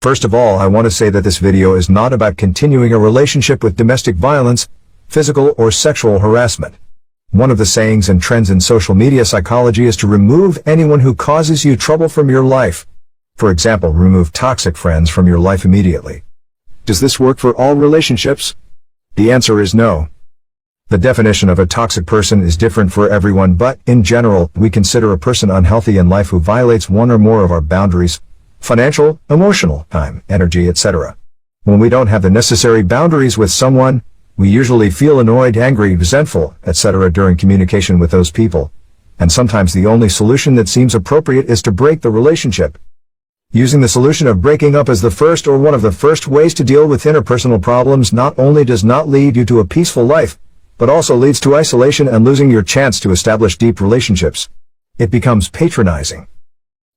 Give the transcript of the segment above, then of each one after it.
First of all, I want to say that this video is not about continuing a relationship with domestic violence, physical or sexual harassment. One of the sayings and trends in social media psychology is to remove anyone who causes you trouble from your life. For example, remove toxic friends from your life immediately. Does this work for all relationships? The answer is no. The definition of a toxic person is different for everyone, but, in general, we consider a person unhealthy in life who violates one or more of our boundaries: financial, emotional, time, energy, etc. When we don't have the necessary boundaries with someone, we usually feel annoyed, angry, resentful, etc. during communication with those people. And sometimes the only solution that seems appropriate is to break the relationship. Using the solution of breaking up as the first or one of the first ways to deal with interpersonal problems not only does not lead you to a peaceful life, but also leads to isolation and losing your chance to establish deep relationships. It becomes patronizing.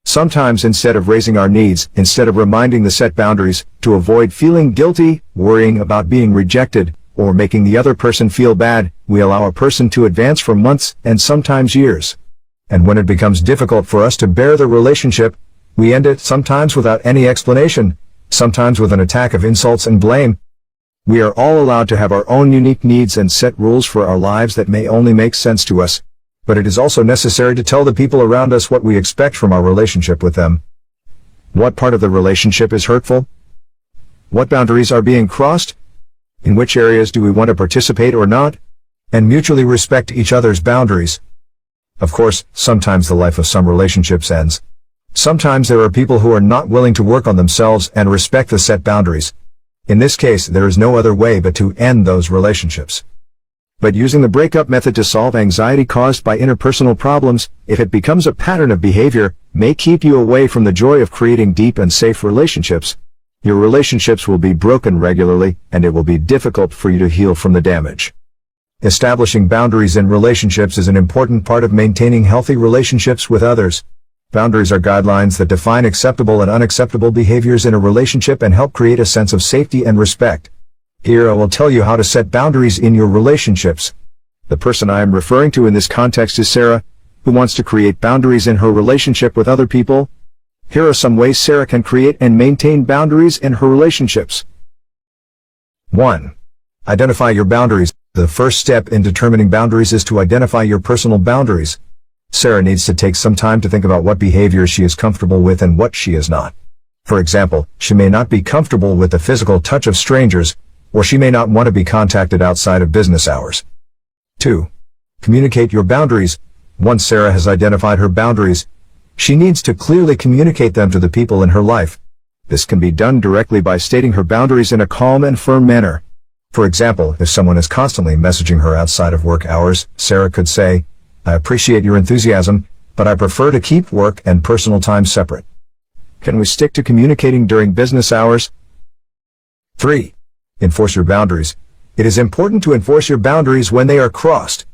Sometimes, instead of raising our needs, instead of reminding the set boundaries, to avoid feeling guilty, worrying about being rejected, or making the other person feel bad, we allow a person to advance for months and sometimes years. And when it becomes difficult for us to bear the relationship, we end it, sometimes without any explanation, sometimes with an attack of insults and blame. We are all allowed to have our own unique needs and set rules for our lives that may only make sense to us. But it is also necessary to tell the people around us what we expect from our relationship with them. What part of the relationship is hurtful? What boundaries are being crossed? In which areas do we want to participate or not? And mutually respect each other's boundaries. Of course, sometimes the life of some relationships ends. Sometimes there are people who are not willing to work on themselves and respect the set boundaries. In this case, there is no other way but to end those relationships. But using the breakup method to solve anxiety caused by interpersonal problems, if it becomes a pattern of behavior, may keep you away from the joy of creating deep and safe relationships. Your relationships will be broken regularly, and it will be difficult for you to heal from the damage. Establishing boundaries in relationships is an important part of maintaining healthy relationships with others. Boundaries are guidelines that define acceptable and unacceptable behaviors in a relationship and help create a sense of safety and respect. Here I will tell you how to set boundaries in your relationships. The person I am referring to in this context is Sarah, who wants to create boundaries in her relationship with other people. Here are some ways Sarah can create and maintain boundaries in her relationships. 1. Identify your boundaries. The first step in determining boundaries is to identify your personal boundaries. Sarah needs to take some time to think about what behaviors she is comfortable with and what she is not. For example, she may not be comfortable with the physical touch of strangers, or she may not want to be contacted outside of business hours. 2. Communicate your boundaries. Once Sarah has identified her boundaries, she needs to clearly communicate them to the people in her life. This can be done directly by stating her boundaries in a calm and firm manner. For example, if someone is constantly messaging her outside of work hours, Sarah could say, "I appreciate your enthusiasm, but I prefer to keep work and personal time separate. Can we stick to communicating during business hours?" 3. Enforce your boundaries. It is important to enforce your boundaries when they are crossed.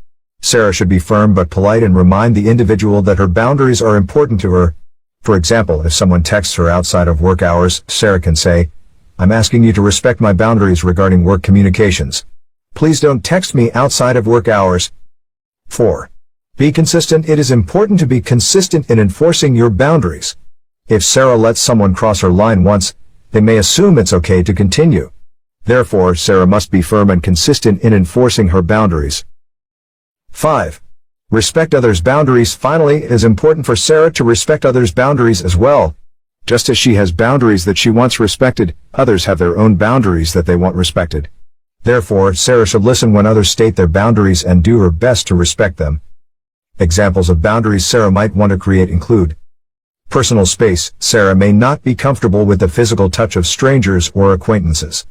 Sarah should be firm but polite and remind the individual that her boundaries are important to her. For example, if someone texts her outside of work hours, Sarah can say, "I'm asking you to respect my boundaries regarding work communications. Please don't text me outside of work hours." 4. Be consistent. It is important to be consistent in enforcing your boundaries. If Sarah lets someone cross her line once, they may assume it's okay to continue. Therefore, Sarah must be firm and consistent in enforcing her boundaries. 5. Respect others' boundaries. Finally, it is important for Sarah to respect others' boundaries as well. Just as she has boundaries that she wants respected, others have their own boundaries that they want respected. Therefore, Sarah should listen when others state their boundaries and do her best to respect them. Examples of boundaries Sarah might want to create include: personal space. Sarah may not be comfortable with the physical touch of strangers or acquaintances.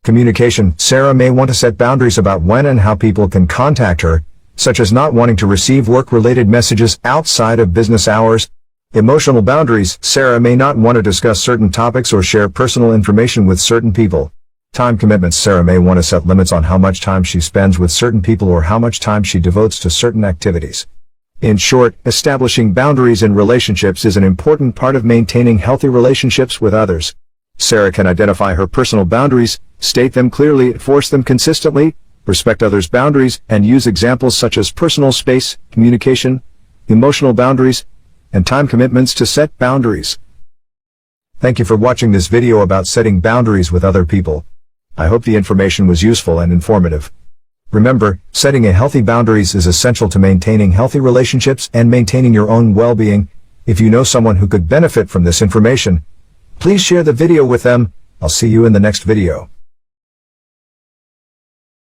Communication. Sarah may want to set boundaries about when and how people can contact her, such as not wanting to receive work-related messages outside of business hours. Emotional boundaries. Sarah may not want to discuss certain topics or share personal information with certain people. Time commitments. Sarah may want to set limits on how much time she spends with certain people or how much time she devotes to certain activities. In short, establishing boundaries in relationships is an important part of maintaining healthy relationships with others. Sarah can identify her personal boundaries, state them clearly, enforce them consistently, respect others' boundaries, and use examples such as personal space, communication, emotional boundaries, and time commitments to set boundaries. Thank you for watching this video about setting boundaries with other people. I hope the information was useful and informative. Remember, setting a healthy boundaries is essential to maintaining healthy relationships and maintaining your own well-being. If you know someone who could benefit from this information, please share the video with them. I'll see you in the next video.